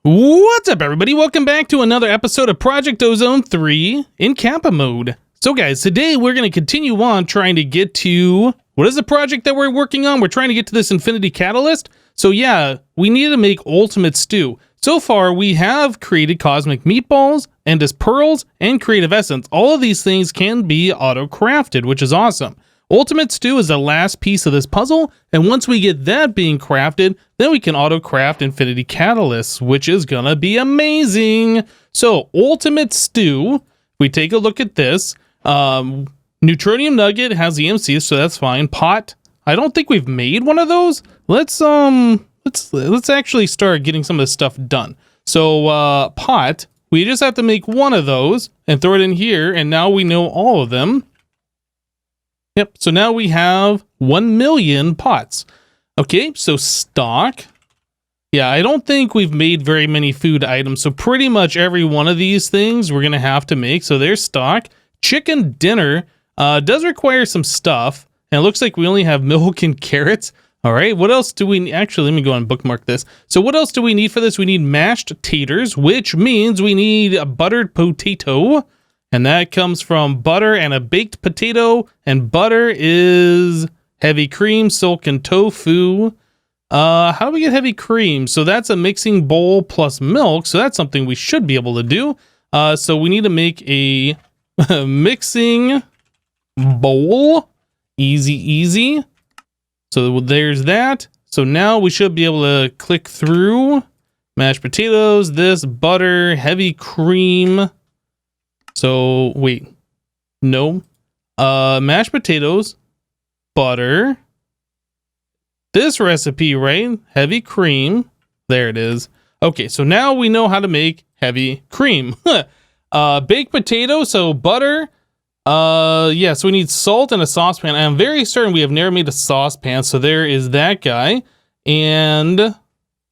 What's up, everybody? Welcome back to another episode of Project Ozone 3 in Kappa mode. So guys, today we're going to continue on trying to get to... What is the project that we're working on? We're trying to get to this Infinity Catalyst. So yeah, we need to make Ultimate Stew. So far, we have created Cosmic Meatballs, Endless Pearls, and Creative Essence. All of these things can be auto-crafted, which is awesome. Ultimate Stew is the last piece of this puzzle, and once we get that being crafted, then we can auto-craft Infinity Catalysts, which is gonna be amazing. So, Ultimate Stew, if we take a look at this, Neutronium Nugget has EMC, so that's fine. Pot, I don't think we've made one of those. Let's actually start getting some of this stuff done. So, pot, we just have to make one of those and throw it in here, and now we know all of them. Yep, so now we have 1 million pots. Okay, so stock. Yeah, I don't think we've made very many food items, so pretty much every one of these things we're going to have to make. So there's stock. Chicken dinner does require some stuff, and it looks like we only have milk and carrots. All right, what else do we... Actually, let me go and bookmark this. So what else do we need for this? We need mashed taters, which means we need a buttered potato. And that comes from butter and a baked potato. And butter is heavy cream, silk, and tofu. How do we get heavy cream? So that's a mixing bowl plus milk. So that's something we should be able to do. So we need to make a mixing bowl. Easy, easy. So there's that. So now we should be able to click through mashed potatoes, this butter, heavy cream. So, wait, no, mashed potatoes, butter, this recipe, right? Heavy cream. There it is. Okay, so now we know how to make heavy cream. Baked potato, so butter. Yeah, so we need salt and a saucepan. I'm very certain we have never made a saucepan, so there is that guy. And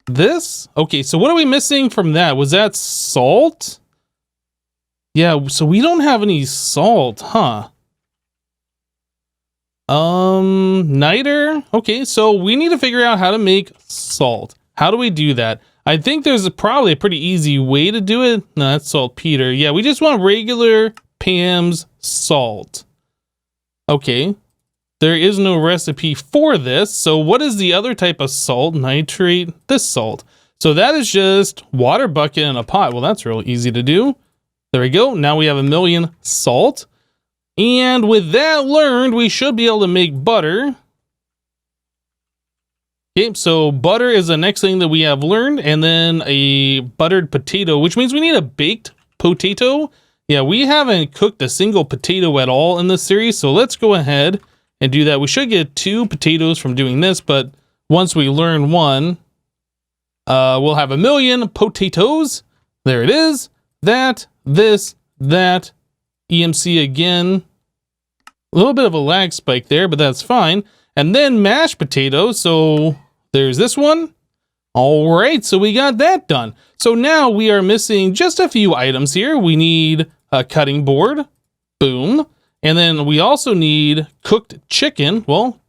this? Okay, so what are we missing from that? Was that salt? Yeah, so we don't have any salt, huh? Niter? Okay, so we need to figure out how to make salt. How do we do that? I think there's probably a pretty easy way to do it. No, that's saltpeter. Yeah, we just want regular Pam's salt. Okay, there is no recipe for this. So what is the other type of salt? Nitrate, this salt. So that is just water bucket in a pot. Well, that's real easy to do. There we go. Now we have 1 million salt. And with that learned, we should be able to make butter. Okay, so butter is the next thing that we have learned. And then a buttered potato, which means we need a baked potato. Yeah, we haven't cooked a single potato at all in this series. So let's go ahead and do that. We should get 2 potatoes from doing this. But once we learn one, we'll have 1 million potatoes. There it is. That. This, that, EMC again. A little bit of a lag spike there, but that's fine. And then mashed potatoes. So there's this one. All right, so we got that done. So now we are missing just a few items here. We need a cutting board. Boom. And then we also need cooked chicken. Well,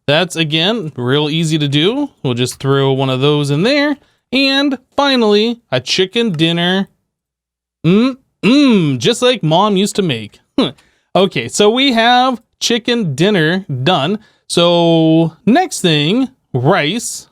that's, again, real easy to do. We'll just throw one of those in there. And finally, a chicken dinner. Just like Mom used to make. Okay, so we have chicken dinner done. So next thing, rice.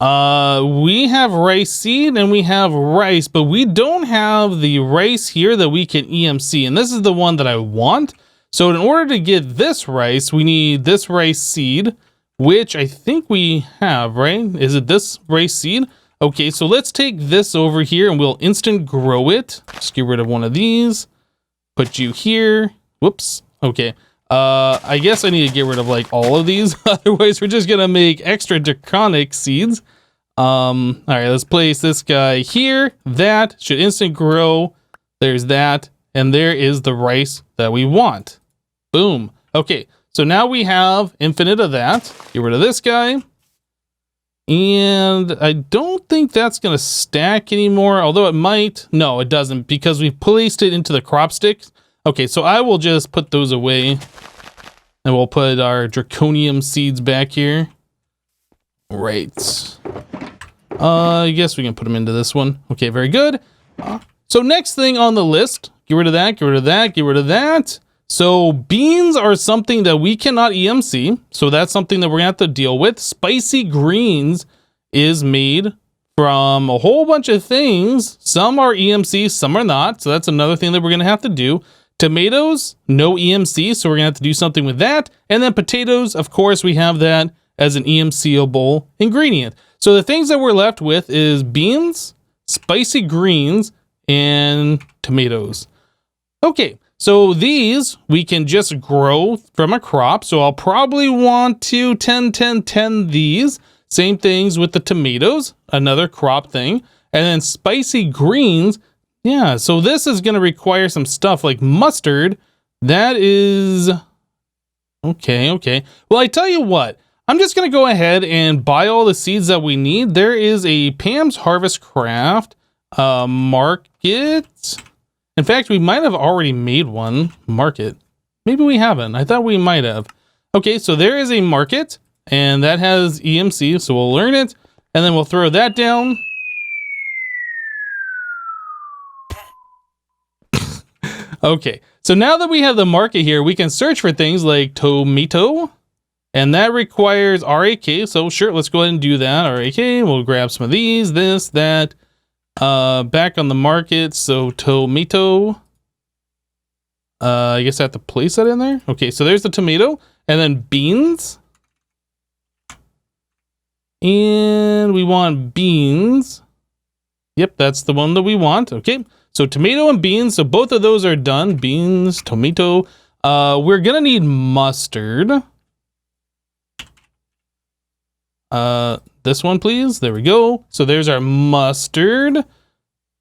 We have rice seed and we have rice, but we don't have the rice here that we can EMC. And this is the one that I want. So in order to get this rice, we need this rice seed, which I think we have, right? Is it this rice seed? Okay, so let's take this over here and we'll instant grow it. Just get rid of one of these. Put you here. Whoops. Okay. I guess I need to get rid of like all of these. Otherwise, we're just going to make extra draconic seeds. All right, let's place this guy here. That should instant grow. There's that. And there is the rice that we want. Boom. Okay, so now we have infinite of that. Get rid of this guy. And I don't think that's going to stack anymore, although it might. No, it doesn't, because we've placed it into the crop sticks. Okay, so I will just put those away. And we'll put our draconium seeds back here. Right. I guess we can put them into this one. Okay, very good. So next thing on the list, get rid of that, get rid of that, get rid of that. So beans are something that we cannot EMC. So that's something that we're gonna have to deal with. Spicy greens is made from a whole bunch of things. Some are EMC, some are not. So that's another thing that we're gonna have to do. Tomatoes, no EMC, so we're gonna have to do something with that. And then potatoes, of course, we have that as an EMCable ingredient. So the things that we're left with is beans, spicy greens, and tomatoes. Okay, so these we can just grow from a crop. So I'll probably want to 10 these. Same things with the tomatoes, another crop thing. And then spicy greens, yeah, so this is going to require some stuff like mustard. That is... Okay. Well, I tell you what, I'm just going to go ahead and buy all the seeds that we need. There is a Pam's Harvest Craft market. In fact, we might have already made one market. Maybe we haven't. I thought we might have. Okay, so there is a market, and that has EMC, so we'll learn it, and then we'll throw that down. Okay, so now that we have the market here, we can search for things like tomato, and that requires RAK, so sure, let's go ahead and do that. RAK, we'll grab some of these, this, that. Back on the market, so tomato. I guess I have to place that in there. Okay, so there's the tomato, and then beans. And we want beans. Yep, that's the one that we want. Okay, so tomato and beans, so both of those are done. Beans, tomato. We're gonna need mustard. This one, please. There we go. So there's our mustard.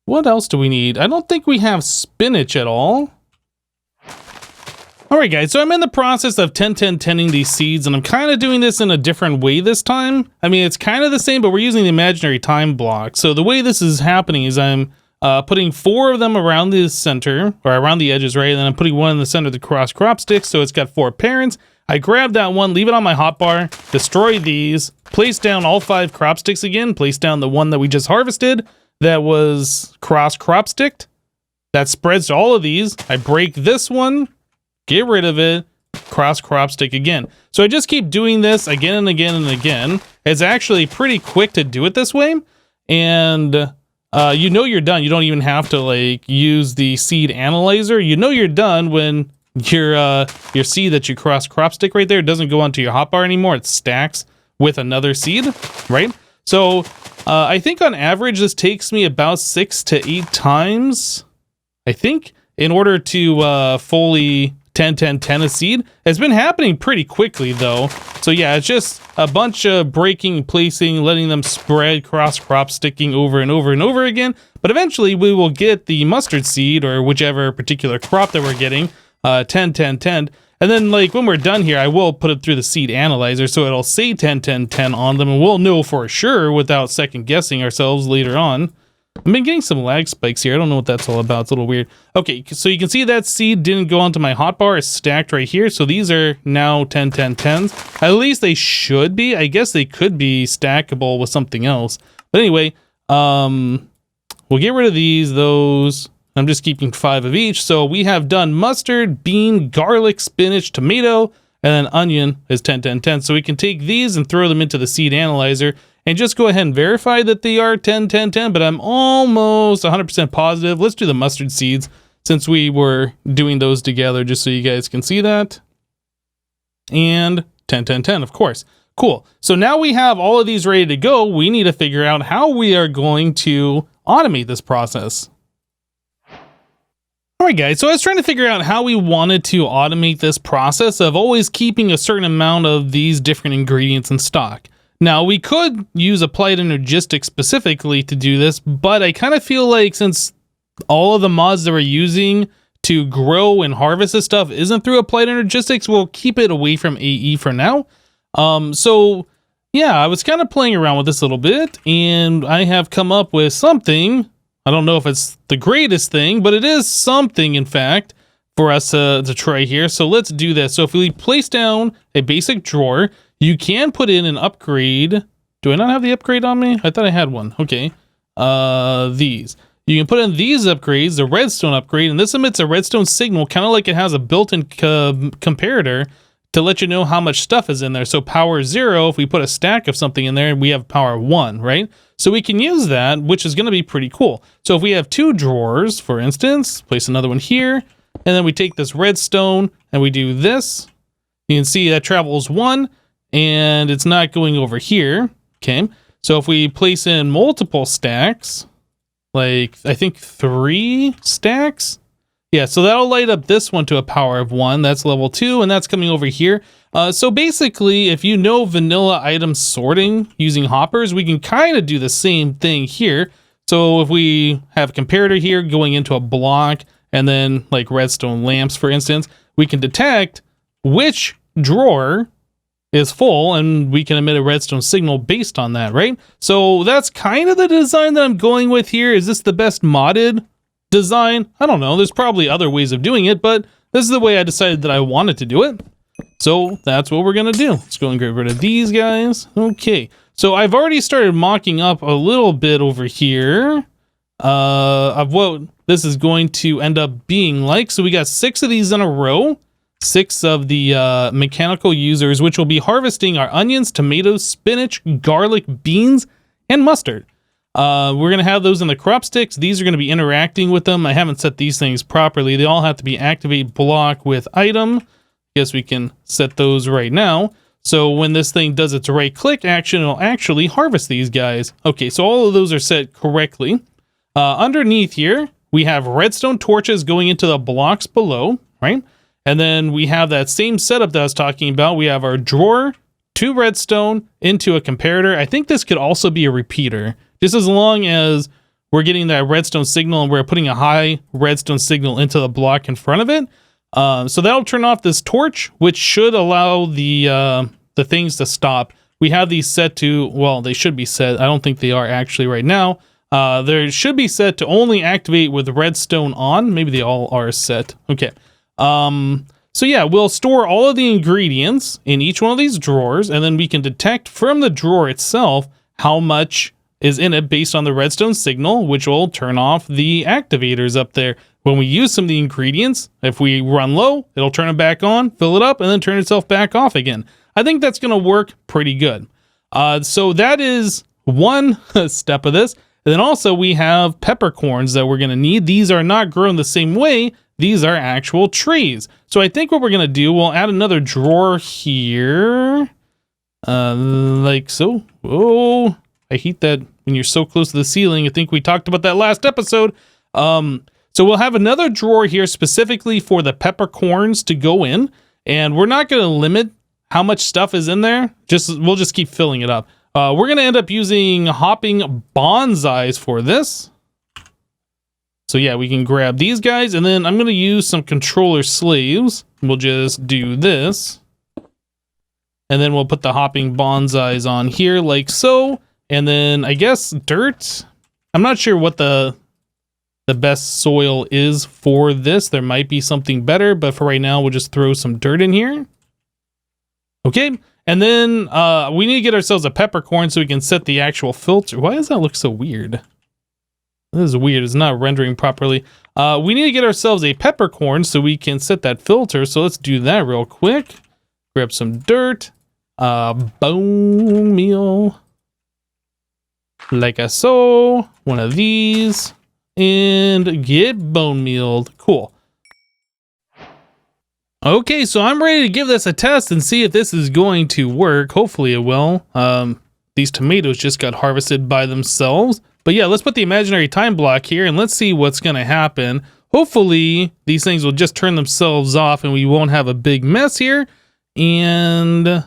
What else do we need? I don't think we have spinach at all. All right, guys. So I'm in the process of 10-10-10ing these seeds, and I'm kind of doing this in a different way this time. I mean, it's kind of the same, but we're using the imaginary time block. So the way this is happening is I'm putting 4 of them around the center, or around the edges, right? And then I'm putting one in the center of the cross crop sticks, so it's got 4 parents. I grab that one, leave it on my hotbar, destroy these, place down all 5 crop sticks again, place down the one that we just harvested that was cross crop sticked. That spreads to all of these. I break this one, get rid of it, cross crop stick again. So I just keep doing this again and again and again. It's actually pretty quick to do it this way. And you know you're done. You don't even have to like use the seed analyzer. You know you're done when your seed that you cross crop stick right there doesn't go onto your hotbar anymore. It stacks with another seed, right? So I think on average this takes me about 6 to 8 times, I think, in order to fully 10-10-10 a seed. It's been happening pretty quickly though. So yeah, it's just a bunch of breaking, placing, letting them spread, cross crop sticking over and over and over again. But eventually we will get the mustard seed or whichever particular crop that we're getting. 10-10-10, and then like when we're done here, I will put it through the seed analyzer so it'll say 10-10-10 on them, and we'll know for sure without second guessing ourselves later on. I've been getting some lag spikes here. I don't know what that's all about. It's a little weird. Okay, so you can see that seed didn't go onto my hotbar. It's stacked right here. So these are now 10-10-10s. At least they should be. I guess they could be stackable with something else. But anyway, we'll get rid of those. I'm just keeping 5 of each. So we have done mustard, bean, garlic, spinach, tomato, and then onion is 10-10-10. So we can take these and throw them into the seed analyzer and just go ahead and verify that they are 10-10-10, but I'm almost 100% positive. Let's do the mustard seeds since we were doing those together just so you guys can see that. And 10-10-10, of course. Cool. So now we have all of these ready to go. We need to figure out how we are going to automate this process. All right, guys, so I was trying to figure out how we wanted to automate this process of always keeping a certain amount of these different ingredients in stock. Now, we could use Applied Energistics specifically to do this, but I kind of feel like since all of the mods that we're using to grow and harvest this stuff isn't through Applied Energistics, we'll keep it away from AE for now. So, yeah, I was kind of playing around with this a little bit, and I have come up with something. I don't know if it's the greatest thing, but it is something, in fact, for us to try here. So let's do this. So if we place down a basic drawer, you can put in an upgrade Do I not have the upgrade on me? I thought I had one. Okay. These. You can put in these upgrades, the redstone upgrade, and this emits a redstone signal, kind of like it has a built-in comparator to let you know how much stuff is in there. So power 0, if we put a stack of something in there, we have power 1, right? So we can use that, which is going to be pretty cool. So if we have 2 drawers, for instance, place another one here, and then we take this redstone and we do this. You can see that travels 1, and it's not going over here. Okay, so if we place in multiple stacks, like I think 3 stacks, yeah, so that'll light up this one to a power of 1. That's level 2, and that's coming over here. So basically, if you know vanilla item sorting using hoppers, we can kind of do the same thing here. So if we have a comparator here going into a block, and then like redstone lamps, for instance, we can detect which drawer is full, and we can emit a redstone signal based on that, right? So that's kind of the design that I'm going with here. Is this the best modded design? I don't know. There's probably other ways of doing it, but this is the way I decided that I wanted to do it. So that's what we're going to do. Let's go and get rid of these guys. Okay. So I've already started mocking up a little bit over here of what this is going to end up being like. So we got 6 of these in a row. 6 of the mechanical users, which will be harvesting our onions, tomatoes, spinach, garlic, beans, and mustard. We're going to have those in the crop sticks. These are going to be interacting with them. I haven't set these things properly. They all have to be activate block with item. Guess we can set those right now. So when this thing does its right click action, it'll actually harvest these guys. Okay, so all of those are set correctly. Underneath here, we have redstone torches going into the blocks below, right? And then we have that same setup that I was talking about. We have our drawer, 2 redstone into a comparator. I think this could also be a repeater, just as long as we're getting that redstone signal and we're putting a high redstone signal into the block in front of it. So that'll turn off this torch, which should allow the things to stop. We have these set to, well, they should be set. I don't think they are actually right now. They should be set to only activate with redstone on. Maybe they all are set. Okay. So yeah, we'll store all of the ingredients in each one of these drawers, and then we can detect from the drawer itself how much is in it based on the redstone signal, which will turn off the activators up there. When we use some of the ingredients, if we run low, it'll turn it back on, fill it up, and then turn itself back off again. I think that's going to work pretty good. So that is one step of this. And then also we have peppercorns that we're going to need. These are not grown the same way. These are actual trees. So I think what we're going to do, we'll add another drawer here. Like so. Oh, I hate that when you're so close to the ceiling. I think we talked about that last episode. So we'll have another drawer here specifically for the peppercorns to go in. And we're not going to limit how much stuff is in there. We'll just keep filling it up. We're going to end up using hopping bonsais for this. So yeah, we can grab these guys, and then I'm going to use some controller slaves. We'll just do this. And then we'll put the hopping bonsais on here like so. And then I guess dirt. I'm not sure what the best soil is for this. There might be something better, but for right now, we'll just throw some dirt in here. Okay. And then we need to get ourselves a peppercorn so we can set the actual filter. Why does that look so weird? This is weird. It's not rendering properly. We need to get ourselves a peppercorn so we can set that filter. So let's do that real quick. Grab some dirt. Bone meal. Like so. One of these. And get bone mealed. Cool. Okay, so I'm ready to give this a test and see if this is going to work. Hopefully it will. These tomatoes just got harvested by themselves. But yeah, let's put the imaginary time block here and let's see what's going to happen. Hopefully these things will just turn themselves off and we won't have a big mess here. And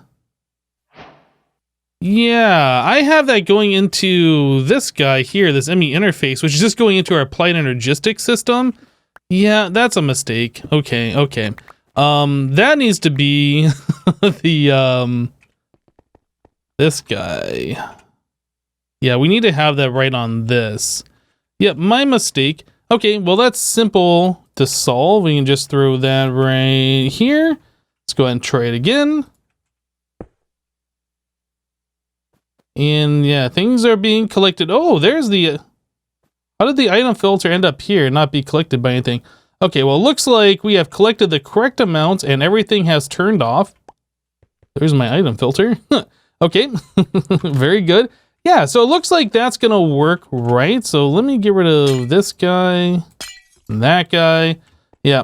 yeah, I have that going into this guy here, this ME interface, which is just going into our applied energistic system. Yeah, that's a mistake. Okay. That needs to be the this guy. Yeah, we need to have that right on this. Yep, my mistake. Okay, well that's simple to solve. We can just throw that right here. Let's go ahead and try it again. And yeah, things are being collected. Oh, there's the... How did the item filter end up here and not be collected by anything? Okay, well, it looks like we have collected the correct amounts and everything has turned off. There's my item filter. Okay, very good. Yeah, so it looks like that's going to work, right? So let me get rid of this guy, that guy. Yeah,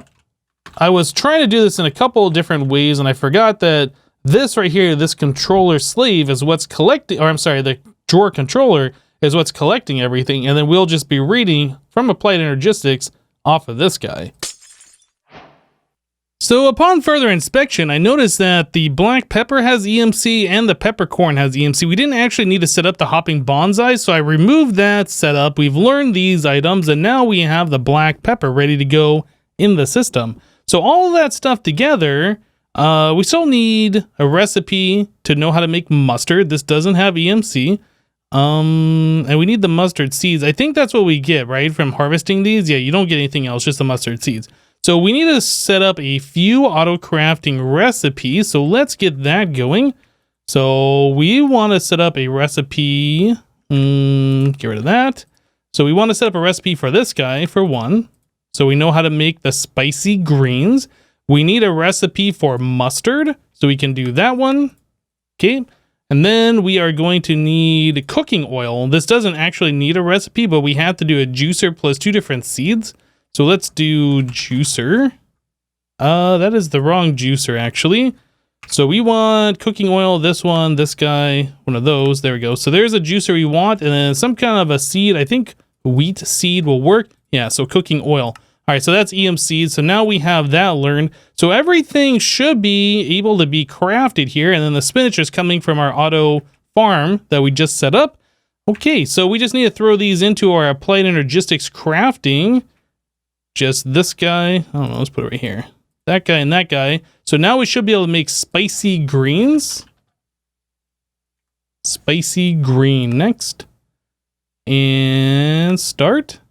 I was trying to do this in a couple of different ways, and I forgot that this right here, this controller slave is what's collecting, or I'm sorry, the drawer controller is what's collecting everything, and then we'll just be reading from Applied Energistics off of this guy. So upon further inspection, I noticed that the black pepper has EMC and the peppercorn has EMC. We didn't actually need to set up the hopping bonsai, so I removed that setup. We've learned these items, and now we have the black pepper ready to go in the system. So all of that stuff together, we still need a recipe to know how to make mustard. This doesn't have EMC. And we need the mustard seeds. I think that's what we get, right? From harvesting these. Yeah, you don't get anything else, just the mustard seeds. So we need to set up a few auto crafting recipes. So let's get that going. So we want to set up a recipe. Get rid of that. So we want to set up a recipe for this guy for one. So we know how to make the spicy greens. We need a recipe for mustard. So we can do that one. Okay. And then we are going to need cooking oil. This doesn't actually need a recipe, but we have to do a juicer plus 2 different seeds. So let's do juicer. That is the wrong juicer, actually. So we want cooking oil, this one, this guy, one of those. There we go. So there's a juicer we want, and then some kind of a seed. I think wheat seed will work. Yeah, so cooking oil. All right, so that's EMC. So now we have that learned. So everything should be able to be crafted here. And then the spinach is coming from our auto farm that we just set up. Okay, so we just need to throw these into our Applied Energistics crafting. Just this guy. I don't know, let's put it right here. That guy and that guy. So now we should be able to make spicy greens. Spicy green next. And start.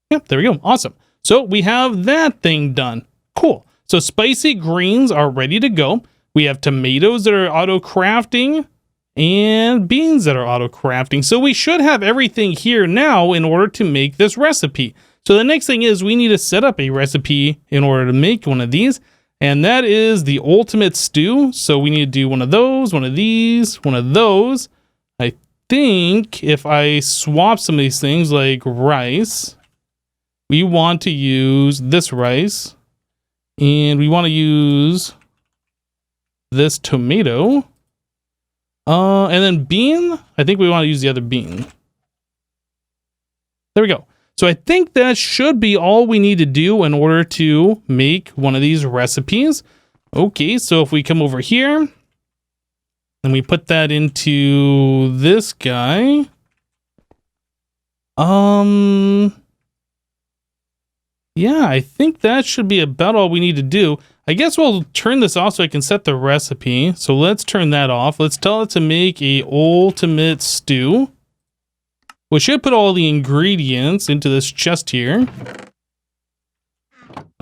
Yep, there we go. Awesome. So we have that thing done. Cool. So spicy greens are ready to go. We have tomatoes that are auto crafting and beans that are auto crafting. So we should have everything here now in order to make this recipe. So the next thing is we need to set up a recipe in order to make one of these. And that is the ultimate stew. So we need to do one of those, one of these, one of those. I think if I swap some of these things like rice, we want to use this rice, and we want to use this tomato, and then bean. I think we want to use the other bean. There we go. So I think that should be all we need to do in order to make one of these recipes. Okay, so if we come over here, and we put that into this guy, yeah, I think that should be about all we need to do. I guess we'll turn this off so I can set the recipe. So let's turn that off. Let's tell it to make a ultimate stew. We should put all the ingredients into this chest here.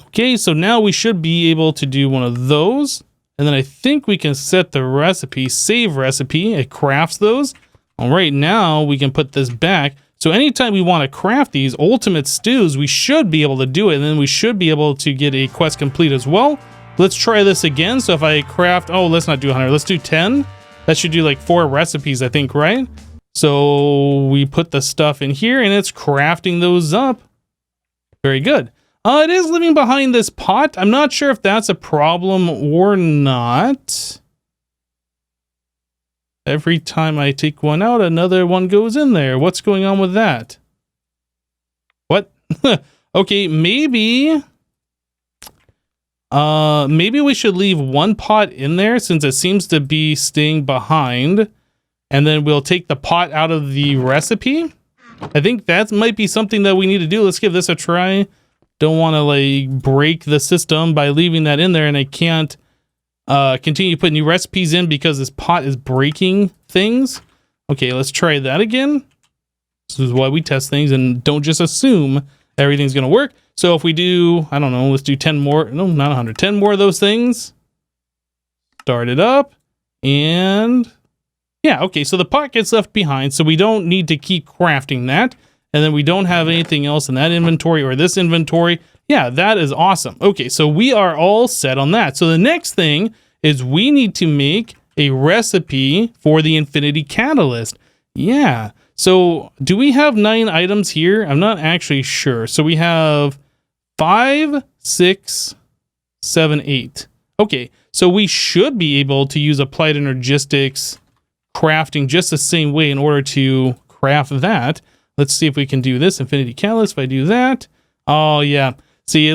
Okay, so now we should be able to do one of those. And then I think we can set the recipe, save recipe. It crafts those. All right, now we can put this back. So anytime we want to craft these ultimate stews, we should be able to do it. And then we should be able to get a quest complete as well. Let's try this again. So if I craft, oh, let's not do 100. Let's do 10. That should do like 4 recipes, I think, right? So we put the stuff in here and it's crafting those up. Very good. It is living behind this pot. I'm not sure if that's a problem or not. Every time I take one out, another one goes in there. What's going on with that? What? Okay, maybe we should leave one pot in there since it seems to be staying behind. And then we'll take the pot out of the recipe. I think that might be something that we need to do. Let's give this a try. Don't want to like break the system by leaving that in there, and I can't continue putting new recipes in because this pot is breaking things. Okay, let's try that again. This is why we test things and don't just assume everything's going to work. So if we do, I don't know, let's do 10 more. No, not 100. 10 more of those things. Start it up. And Yeah, okay, so the pot gets left behind, so we don't need to keep crafting that. And then we don't have anything else in that inventory or this inventory. Yeah, that is awesome. Okay, so we are all set on that. So the next thing is we need to make a recipe for the infinity catalyst. Yeah, so do we have 9 items here? I'm not actually sure. So we have 5, 6, 7, 8. Okay, so we should be able to use applied energistics crafting just the same way in order to craft that. Let's see if we can do this. Infinity Catalyst, if I do that. Oh, yeah. See,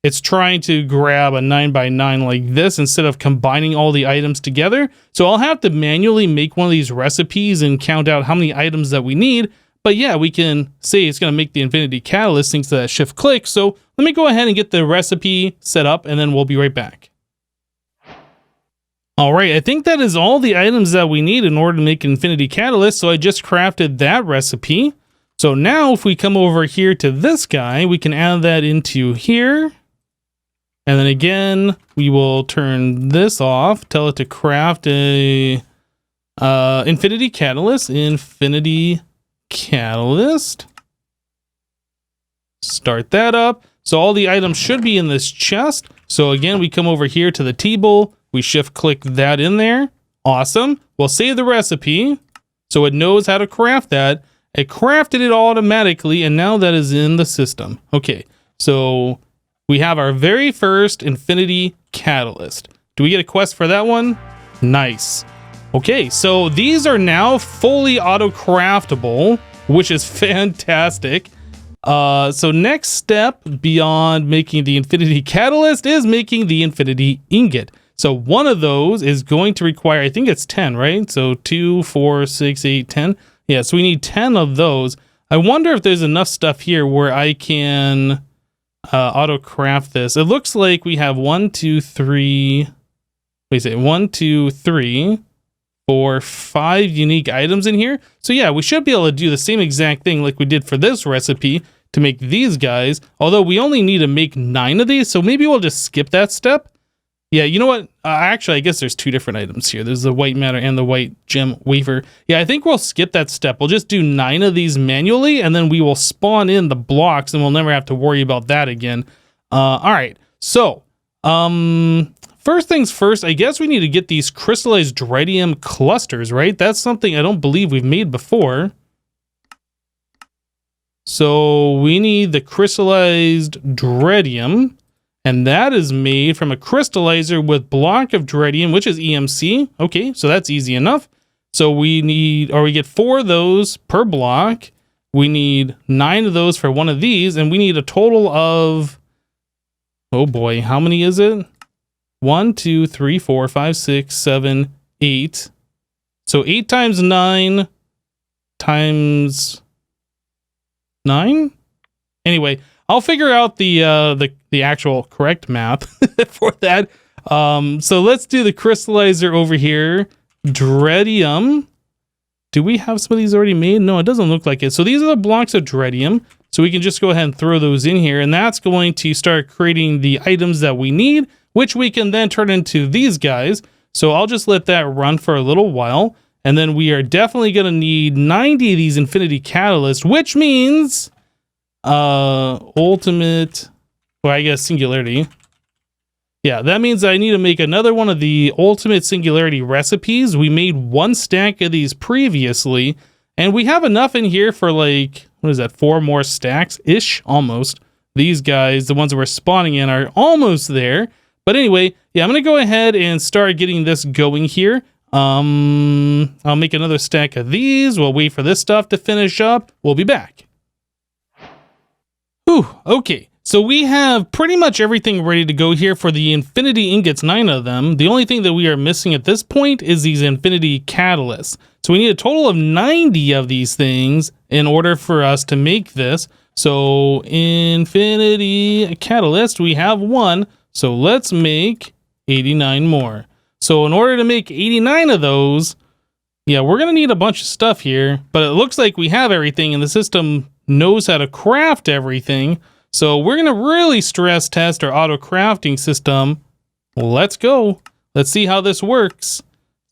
it's trying to grab a 9x9 like this instead of combining all the items together. So I'll have to manually make one of these recipes and count out how many items that we need. But yeah, we can say it's going to make the Infinity Catalyst thanks to that shift click. So let me go ahead and get the recipe set up and then we'll be right back. All right, I think that is all the items that we need in order to make Infinity Catalyst, so I just crafted that recipe. So now if we come over here to this guy, we can add that into here. And then again, we will turn this off, tell it to craft a Infinity Catalyst. Infinity Catalyst. Start that up. So all the items should be in this chest. So again, we come over here to the table. We shift click that in there. Awesome. We'll save the recipe so it knows how to craft that. It crafted it automatically and now that is in the system. Okay, so we have our very first Infinity Catalyst. Do we get a quest for that one? Nice. Okay, so these are now fully auto-craftable, which is fantastic. So next step beyond making the Infinity Catalyst is making the Infinity Ingot. So one of those is going to require, I think it's 10, right? So 2, 4, 6, 8, 10. Yeah, so we need 10 of those. I wonder if there's enough stuff here where I can auto craft this. It looks like we have 1, 2, 3. Wait a second, 1, 2, 3, 4, 5 unique items in here. So yeah, we should be able to do the same exact thing like we did for this recipe to make these guys. Although we only need to make 9 of these, so maybe we'll just skip that step. Yeah, you know what? Actually, I guess there's 2 different items here. There's the white matter and the white gem wafer. Yeah, I think we'll skip that step. We'll just do 9 of these manually, and then we will spawn in the blocks, and we'll never have to worry about that again. All right, so first things first, I guess we need to get these crystallized dreadium clusters, right? That's something I don't believe we've made before. So we need the crystallized dreadium. And that is made from a crystallizer with block of dreadium, which is EMC. Okay, so that's easy enough. So we get 4 of those per block. We need 9 of those for one of these, and we need a total of, oh boy, how many is it? 1, 2, 3, 4, 5, 6, 7, 8. So 8 times 9 times 9? Anyway, I'll figure out the actual correct math for that. So let's do the crystallizer over here. Dreadium. Do we have some of these already made? No, it doesn't look like it. So these are the blocks of dreadium. So we can just go ahead and throw those in here. And that's going to start creating the items that we need, which we can then turn into these guys. So I'll just let that run for a little while. And then we are definitely going to need 90 of these Infinity Catalysts, which means ultimate, well, I guess singularity. Yeah, that means I need to make another one of the ultimate singularity recipes. We made 1 stack of these previously, and we have enough in here for like, what is that, 4 more stacks-ish, almost. These guys, the ones that we're spawning in, are almost there. But anyway, yeah, I'm going to go ahead and start getting this going here. I'll make another stack of these. We'll wait for this stuff to finish up. We'll be back. Whew, okay, so we have pretty much everything ready to go here for the Infinity Ingots, 9 of them. The only thing that we are missing at this point is these Infinity Catalysts. So we need a total of 90 of these things in order for us to make this. So Infinity Catalyst, we have 1, so let's make 89 more. So in order to make 89 of those, yeah, we're going to need a bunch of stuff here, but it looks like we have everything and the system knows how to craft everything. So we're going to really stress test our auto crafting system. Let's go. Let's see how this works.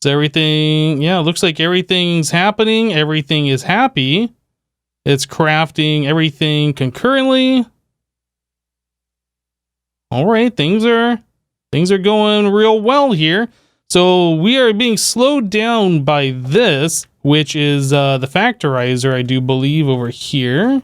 Is everything, yeah, it looks like everything's happening. Everything is happy. It's crafting everything concurrently. All right, things are going real well here. So we are being slowed down by this, which is the factorizer, I do believe, over here.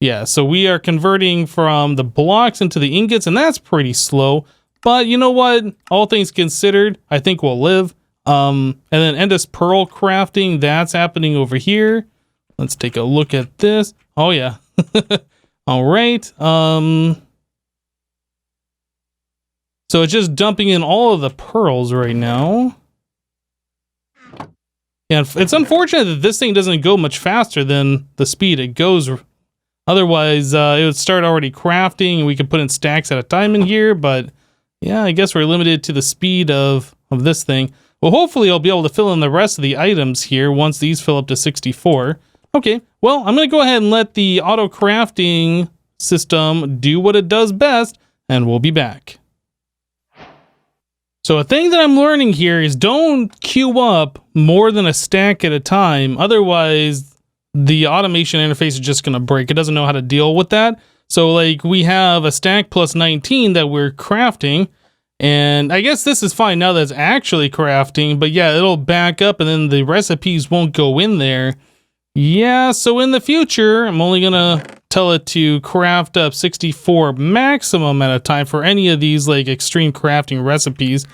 Yeah, so we are converting from the blocks into the ingots, and that's pretty slow. But you know what? All things considered, I think we'll live. And then endless pearl crafting, that's happening over here. Let's take a look at this. Oh yeah. All right. So it's just dumping in all of the pearls right now. And it's unfortunate that this thing doesn't go much faster than the speed it goes. Otherwise, it would start already crafting and we could put in stacks at a time in here. But yeah, I guess we're limited to the speed of this thing. Well, hopefully I'll be able to fill in the rest of the items here once these fill up to 64. Okay, well, I'm going to go ahead and let the auto crafting system do what it does best, and we'll be back. So a thing that I'm learning here is don't queue up more than a stack at a time. Otherwise, the automation interface is just going to break. It doesn't know how to deal with that. So like we have a stack plus 19 that we're crafting. And I guess this is fine now that it's actually crafting. But yeah, it'll back up and then the recipes won't go in there. Yeah, so in the future, I'm only going to tell it to craft up 64 maximum at a time for any of these like extreme crafting recipes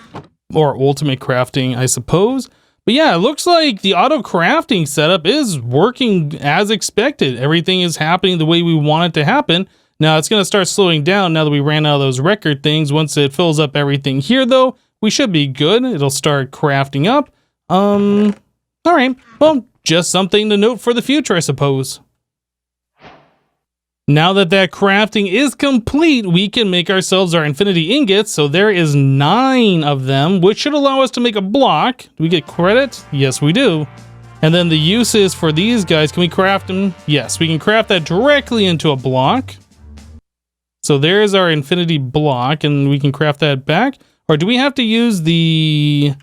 or ultimate crafting, I suppose. But yeah, it looks like the auto crafting setup is working as expected. Everything is happening the way we want it to happen. Now it's going to start slowing down now that we ran out of those record things. Once it fills up everything here though, we should be good. It'll start crafting up. All right, well, just something to note for the future, I suppose. Now that crafting is complete, we can make ourselves our infinity ingots. So there is 9 of them, which should allow us to make a block. Do we get credit? Yes, we do. And then the uses for these guys, can we craft them? Yes, we can craft that directly into a block. So there's our infinity block, and we can craft that back. Or do we have to use the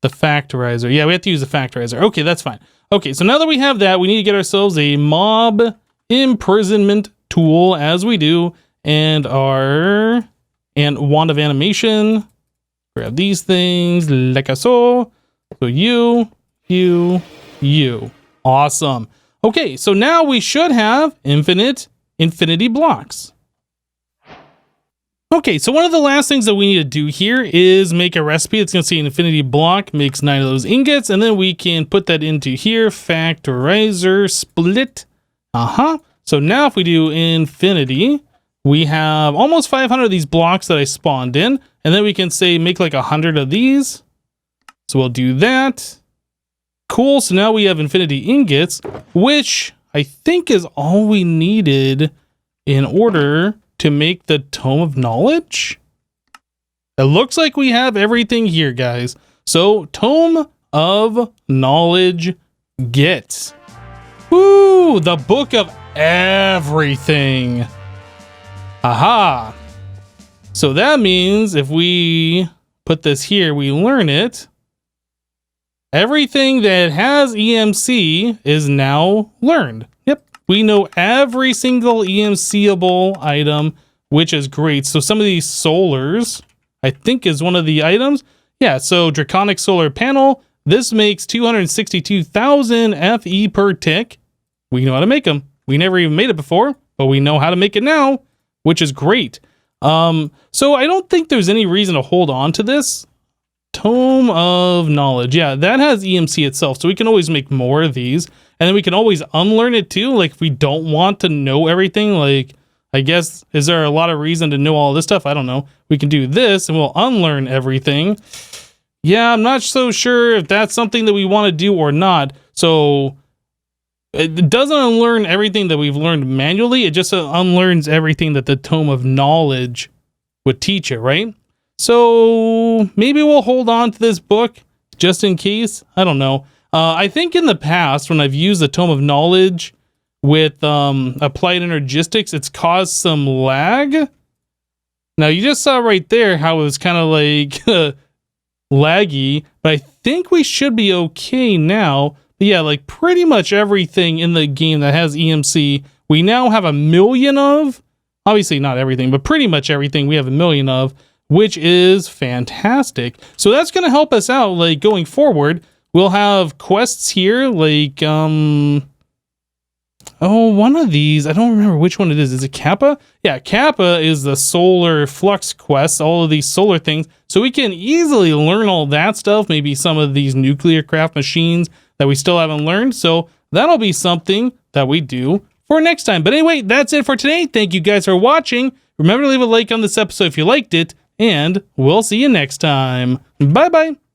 factorizer? Yeah, we have to use the factorizer. Okay, that's fine. Okay, so now that we have that, we need to get ourselves a mob imprisonment tool, as we do, and wand of animation. Grab these things like so. So you. Awesome. Okay, so now we should have infinity blocks. Okay, so one of the last things that we need to do here is make a recipe. It's going to say an infinity block makes 9 of those ingots, and then we can put that into here, factorizer, split. So now if we do infinity, we have almost 500 of these blocks that I spawned in, and then we can say make like 100 of these. So we'll do that. Cool, so now we have infinity ingots, which I think is all we needed in order to make the Tome of Knowledge. It looks like we have everything here, guys. So, Tome of Knowledge get. Woo! The book of everything. Aha! So that means if we put this here, we learn it. Everything that has EMC is now learned. Yep. We know every single EMCable item, which is great. So some of these solars, I think, is one of the items. Yeah, so Draconic Solar Panel. This makes 262,000 FE per tick. We know how to make them. We never even made it before, but we know how to make it now, which is great. So I don't think there's any reason to hold on to this. Tome of Knowledge. Yeah, that has EMC itself, so we can always make more of these. And then we can always unlearn it too. Like if we don't want to know everything, like I guess, is there a lot of reason to know all this stuff? I don't know. We can do this and we'll unlearn everything. Yeah, I'm not so sure if that's something that we want to do or not. So it doesn't unlearn everything that we've learned manually. It just unlearns everything that the Tome of Knowledge would teach it, right? So maybe we'll hold on to this book just in case. I don't know. I think in the past, when I've used the Tome of Knowledge with applied energistics, it's caused some lag. Now, you just saw right there how it was kind of like laggy, but I think we should be okay now. But yeah, like pretty much everything in the game that has EMC, we now have 1 million of. Obviously not everything, but pretty much everything we have 1 million of, which is fantastic. So that's going to help us out, like, going forward. We'll have quests here, like, one of these, I don't remember which one it is. Is it Kappa? Yeah, Kappa is the solar flux quest, all of these solar things. So we can easily learn all that stuff, maybe some of these nuclear craft machines that we still haven't learned. So that'll be something that we do for next time. But anyway, that's it for today. Thank you guys for watching. Remember to leave a like on this episode if you liked it, and we'll see you next time. Bye-bye.